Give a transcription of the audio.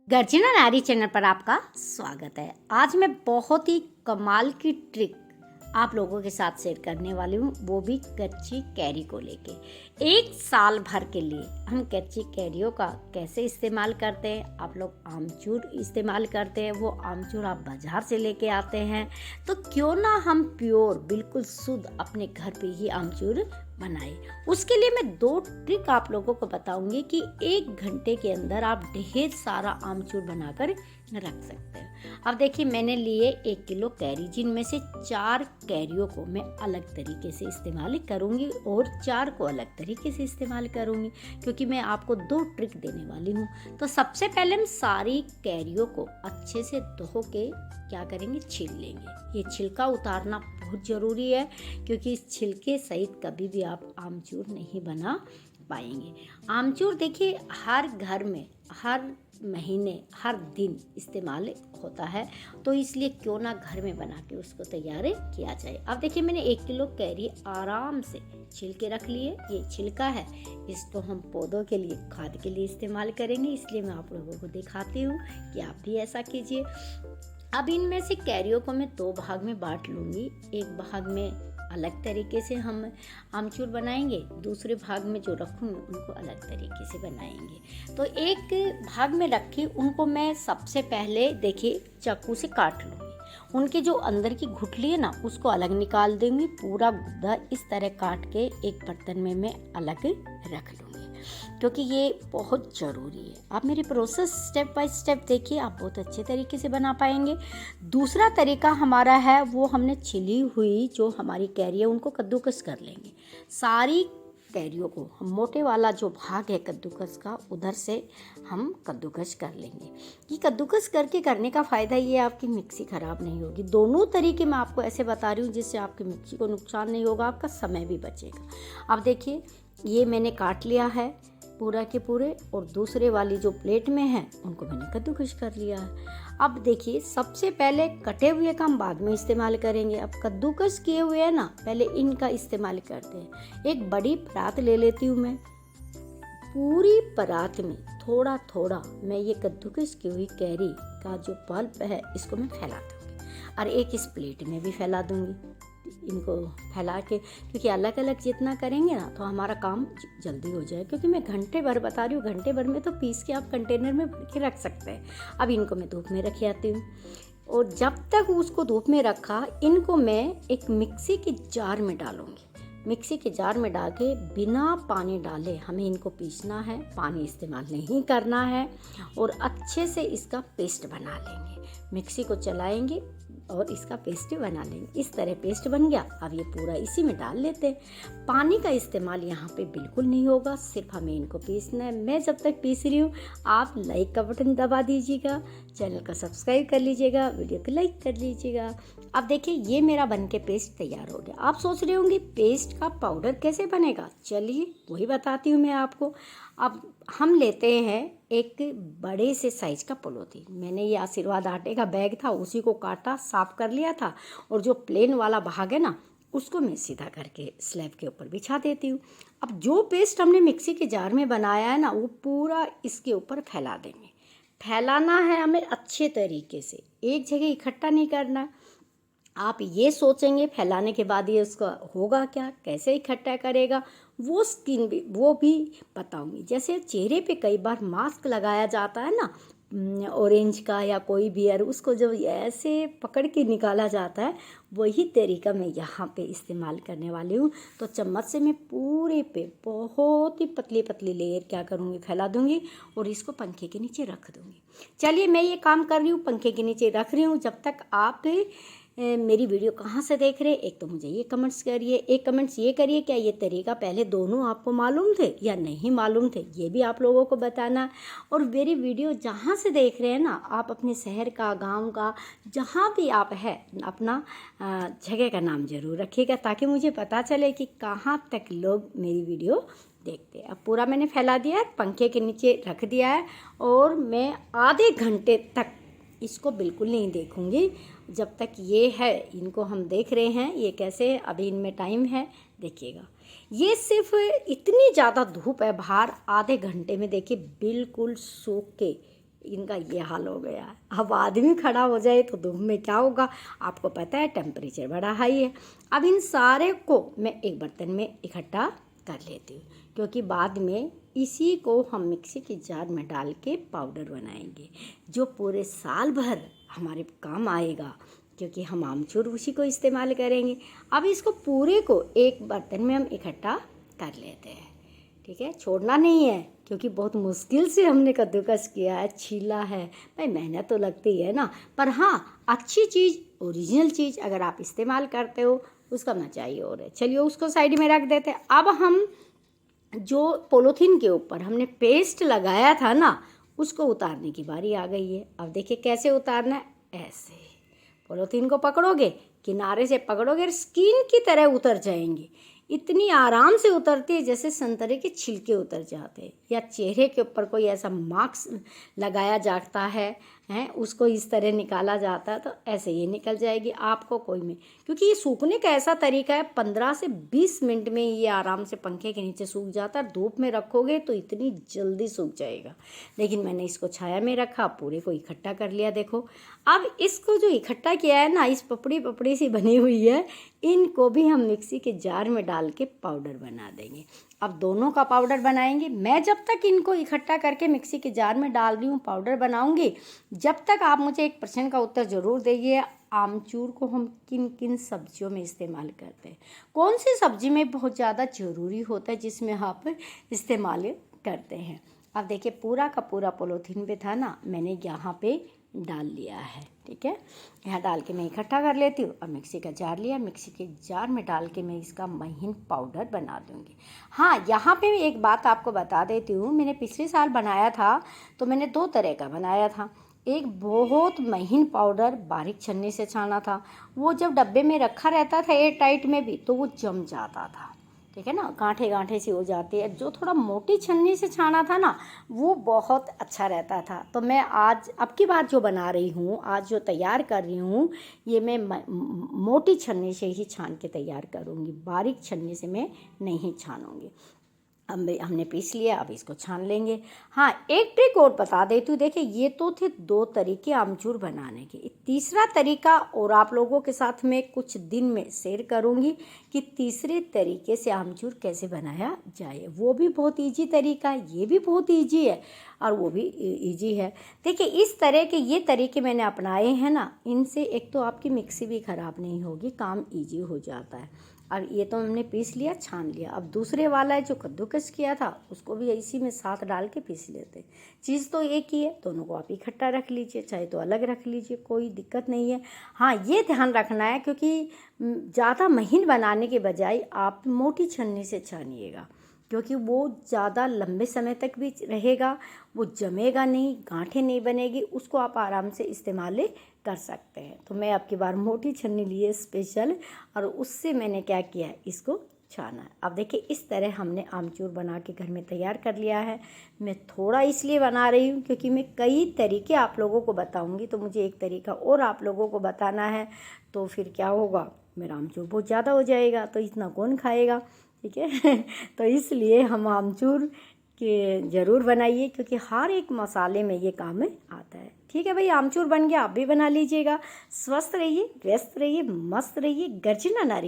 गर्जना नारी चैनल पर आपका स्वागत है। आज मैं बहुत ही कमाल की ट्रिक आप लोगों के साथ शेयर करने वाली हूँ, वो भी कच्ची कैरी को लेके। एक साल भर के लिए हम कच्ची कैरियों का कैसे इस्तेमाल करते हैं। आप लोग आमचूर इस्तेमाल करते हैं, वो आमचूर आप बाज़ार से लेके आते हैं, तो क्यों ना हम प्योर बिल्कुल शुद्ध अपने घर पे ही आमचूर बनाए। उसके लिए मैं 2 ट्रिक आप लोगों को बताऊंगी कि 1 घंटे के अंदर आप ढेर सारा आमचूर बनाकर रख सकते हैं। अब देखिए, मैंने लिए 1 किलो कैरी, जिनमें से 4 कैरियों को मैं अलग तरीके से इस्तेमाल करूंगी और 4 को अलग तरीके से इस्तेमाल करूंगी, क्योंकि मैं आपको 2 ट्रिक देने वाली हूँ। तो सबसे पहले हम सारी कैरियों को अच्छे से धो के क्या करेंगे, छील लेंगे। ये छिलका उतारना बहुत ज़रूरी है, क्योंकि इस छिलके सहित कभी भी आप आमचूर नहीं बना पाएंगे। आमचूर देखिए, हर घर में हर महीने हर दिन इस्तेमाल होता है, तो इसलिए क्यों ना घर में बना के उसको तैयार किया जाए। अब देखिए, मैंने 1 किलो कैरी आराम से छिल के रख लिए। ये छिलका है, इसको हम पौधों के लिए, खाद के लिए इस्तेमाल करेंगे, इसलिए मैं आप लोगों को दिखाती हूँ कि आप भी ऐसा कीजिए। अब इनमें से कैरियों को मैं 2 भाग में बांट लूँगी। एक भाग में अलग तरीके से हम आमचूर बनाएंगे, दूसरे भाग में जो रखूँगी उनको अलग तरीके से बनाएंगे। तो एक भाग में रखी उनको मैं सबसे पहले देखिए चाकू से काट लूँगी। उनके जो अंदर की गुठली है ना, उसको अलग निकाल देंगी। पूरा गुद्दा इस तरह काट के एक बर्तन में मैं अलग रख लूँगी, क्योंकि ये बहुत ज़रूरी है। आप मेरी प्रोसेस स्टेप बाय स्टेप देखिए, आप बहुत अच्छे तरीके से बना पाएंगे। दूसरा तरीका हमारा है, वो हमने छिली हुई जो हमारी कैरी है उनको कद्दूकस कर लेंगे। सारी कैरियों को हम मोटे वाला जो भाग है कद्दूकस का, उधर से हम कद्दूकस कर लेंगे। ये कद्दूकस करने का फ़ायदा ये है, आपकी मिक्सी ख़राब नहीं होगी। दोनों तरीके मैं आपको ऐसे बता रही हूँ जिससे आपकी मिक्सी को नुकसान नहीं होगा, आपका समय भी बचेगा। अब देखिए, ये मैंने काट लिया है पूरा के पूरे, और दूसरे वाली जो प्लेट में है उनको मैंने कद्दूकस कर लिया है। अब देखिए, सबसे पहले कटे हुए का हम बाद में इस्तेमाल करेंगे। अब कद्दूकस किए हुए है ना, पहले इनका इस्तेमाल करते हैं। एक बड़ी परात ले लेती हूँ मैं। पूरी परात में थोड़ा थोड़ा मैं ये कद्दूकस की हुई कैरी का जो पल्प है इसको मैं फैला दूँगी, और एक इस प्लेट में भी फैला दूँगी। इनको फैला के, क्योंकि अलग अलग जितना करेंगे ना तो हमारा काम जल्दी हो जाए, क्योंकि मैं घंटे भर बता रही हूँ, घंटे भर में तो पीस के आप कंटेनर में भर के रख सकते हैं। अब इनको मैं धूप में रख आती हूँ, और जब तक उसको धूप में रखा, इनको मैं एक मिक्सी के जार में डालूंगी। मिक्सी के जार में डाल के बिना पानी डाले हमें इनको पीसना है, पानी इस्तेमाल नहीं करना है, और अच्छे से इसका पेस्ट बना लेंगे। मिक्सी को चलाएंगे और इसका पेस्ट बना लेंगे। इस तरह पेस्ट बन गया। अब ये पूरा इसी में डाल लेते हैं। पानी का इस्तेमाल यहाँ पे बिल्कुल नहीं होगा, सिर्फ हमें इनको पीसना है। मैं जब तक पीस रही हूँ, आप लाइक का बटन दबा दीजिएगा, चैनल को सब्सक्राइब कर लीजिएगा, वीडियो को लाइक कर लीजिएगा। अब देखिए, ये मेरा बन के पेस्ट तैयार हो गया। आप सोच रहे होंगे पेस्ट का पाउडर कैसे बनेगा, चलिए वही बताती हूँ मैं आपको। अब हम लेते हैं एक बड़े से साइज का पॉलीथीन। मैंने ये आशीर्वाद आटे का बैग था, उसी को काटा, साफ कर लिया था, और जो प्लेन वाला भाग है ना, उसको मैं सीधा करके स्लैब के ऊपर बिछा देती हूँ। अब जो पेस्ट हमने मिक्सी के जार में बनाया है ना, वो पूरा इसके ऊपर फैला देंगे। फैलाना है हमें अच्छे तरीके से, एक जगह इकट्ठा नहीं करना। आप ये सोचेंगे फैलाने के बाद ये उसका होगा क्या, कैसे इकट्ठा करेगा, वो भी बताऊंगी। जैसे चेहरे पे कई बार मास्क लगाया जाता है ना, ऑरेंज का या कोई भी, और उसको जब ऐसे पकड़ के निकाला जाता है, वही तरीका मैं यहाँ पे इस्तेमाल करने वाली हूँ। तो चम्मच से मैं पूरे पे बहुत ही पतली पतली लेयर क्या करूँगी, फैला दूँगी, और इसको पंखे के नीचे रख दूँगी। चलिए, मैं ये काम कर रही हूँ, पंखे के नीचे रख रही हूँ। जब तक आप मेरी वीडियो कहाँ से देख रहे हैं, एक तो मुझे ये कमेंट्स करिए, एक कमेंट्स ये करिए, क्या ये तरीका पहले दोनों आपको मालूम थे या नहीं मालूम थे, ये भी आप लोगों को बताना। और मेरी वीडियो जहाँ से देख रहे हैं ना, आप अपने शहर का, गांव का, जहाँ भी आप है, अपना जगह का नाम ज़रूर रखिएगा, ताकि मुझे पता चले कि कहाँ तक लोग मेरी वीडियो देखते हैं। अब पूरा मैंने फैला दिया है, पंखे के नीचे रख दिया है, और मैं आधे घंटे तक इसको बिल्कुल नहीं देखूंगी, जब तक ये है। इनको हम देख रहे हैं ये कैसे, अभी इनमें टाइम है, देखिएगा। ये सिर्फ इतनी ज़्यादा धूप है बाहर, आधे घंटे में देखिए बिल्कुल सूख के इनका ये हाल हो गया है। अब आदमी खड़ा हो जाए तो धूप में क्या होगा, आपको पता है टेम्परेचर बड़ा हाई है। अब इन सारे को मैं एक बर्तन में इकट्ठा कर लेती हूँ, क्योंकि बाद में इसी को हम मिक्सी के जार में डाल के पाउडर बनाएंगे, जो पूरे साल भर हमारे काम आएगा, क्योंकि हम आमचूर उसी को इस्तेमाल करेंगे। अब इसको पूरे को एक बर्तन में हम इकट्ठा कर लेते हैं, ठीक है। छोड़ना नहीं है, क्योंकि बहुत मुश्किल से हमने कद्दूकस किया है, छीला है, भाई मेहनत तो लगती है ना। पर हाँ, अच्छी चीज़, ओरिजिनल चीज़ अगर आप इस्तेमाल करते हो उसका मजा ही और है। चलिए उसको साइड में रख देते हैं। अब हम जो पॉलीथीन के ऊपर हमने पेस्ट लगाया था ना, उसको उतारने की बारी आ गई है। अब देखिए कैसे उतारना है, ऐसे पॉलीथीन को पकड़ोगे, किनारे से पकड़ोगे, स्किन की तरह उतर जाएंगी। इतनी आराम से उतरती है जैसे संतरे के छिलके उतर जाते हैं, या चेहरे के ऊपर कोई ऐसा मास्क लगाया जाता है उसको इस तरह निकाला जाता है, तो ऐसे ये निकल जाएगी आपको कोई में। क्योंकि ये सूखने का ऐसा तरीका है, 15 से 20 मिनट में ये आराम से पंखे के नीचे सूख जाता है। धूप में रखोगे तो इतनी जल्दी सूख जाएगा। लेकिन मैंने इसको छाया में रखा, पूरे को इकट्ठा कर लिया। देखो अब इसको जो इकट्ठा किया है ना, इस पपड़ी पपड़ी सी बनी हुई है, इनको भी हम मिक्सी के जार में डाल के पाउडर बना देंगे। अब दोनों का पाउडर बनाएंगे। मैं जब तक इनको इकट्ठा करके मिक्सी के जार में डाल रही हूँ, पाउडर बनाऊंगी, जब तक आप मुझे एक प्रश्न का उत्तर ज़रूर देइए, आमचूर को हम किन किन सब्जियों में इस्तेमाल करते हैं, कौन सी सब्जी में बहुत ज़्यादा ज़रूरी होता है जिसमें आप इस्तेमाल करते हैं। अब देखिए पूरा का पूरा पॉलीथीन पे था ना, मैंने यहाँ पे डाल लिया है, ठीक है। यहाँ डाल के मैं इकट्ठा कर लेती हूँ। अब मिक्सी का जार लिया, मिक्सी के जार में डाल के मैं इसका महीन पाउडर बना दूँगी। हाँ, यहाँ पे एक बात आपको बता देती हूँ, मैंने पिछले साल बनाया था तो मैंने 2 तरह का बनाया था। एक बहुत महीन पाउडर बारीक छन्नी से छाना था, वो जब डब्बे में रखा रहता था एयर टाइट में भी, तो वो जम जाता था, ठीक है ना, गांठे गांठे सी हो जाती है। जो थोड़ा मोटी छन्नी से छाना था ना, वो बहुत अच्छा रहता था। तो मैं आज अब की बार जो बना रही हूँ, आज जो तैयार कर रही हूँ, ये मैं मोटी छन्नी से ही छान के तैयार करूँगी, बारीक छन्नी से मैं नहीं छानूँगी। अब हमने पीस लिया, अब इसको छान लेंगे। हाँ, एक ट्रिक और बता देती हूँ। देखिए ये तो थे 2 तरीके आमचूर बनाने के, तीसरा तरीका और आप लोगों के साथ में कुछ दिन में शेयर करूँगी कि तीसरे तरीके से आमचूर कैसे बनाया जाए। वो भी बहुत ईजी तरीका है, ये भी बहुत ईजी है और वो भी ईजी है। देखिए इस तरह के ये तरीके मैंने अपनाए हैं ना, इनसे एक तो आपकी मिक्सी भी ख़राब नहीं होगी, काम ईजी हो जाता है। और ये तो हमने पीस लिया, छान लिया। अब दूसरे वाला है जो कद्दूकस किया था, उसको भी इसी में साथ डाल के पीस लेते। चीज़ तो एक ही है, दोनों को आप इकट्ठा रख लीजिए, चाहे तो अलग रख लीजिए, कोई दिक्कत नहीं है। हाँ, ये ध्यान रखना है क्योंकि ज़्यादा महीन बनाने के बजाय आप मोटी छन्नी से छानिएगा, क्योंकि वो ज़्यादा लंबे समय तक भी रहेगा, वो जमेगा नहीं, गांठें नहीं बनेगी, उसको आप आराम से इस्तेमाल कर सकते हैं। तो मैं आपकी बार मोटी छन्नी लिए स्पेशल, और उससे मैंने क्या किया, इसको छाना है। अब देखिए इस तरह हमने आमचूर बना के घर में तैयार कर लिया है। मैं थोड़ा इसलिए बना रही हूँ क्योंकि मैं कई तरीके आप लोगों को बताऊँगी, तो मुझे एक तरीका और आप लोगों को बताना है, तो फिर क्या होगा, मेरा आमचूर बहुत ज़्यादा हो जाएगा, तो इतना कौन खाएगा, ठीक है। तो इसलिए हम आमचूर के ज़रूर बनाइए, क्योंकि हर एक मसाले में ये काम में आता है। ठीक है भाई, आमचूर बन गया, आप भी बना लीजिएगा। स्वस्थ रहिए, व्यस्त रहिए, मस्त रहिए, गर्जना नारी।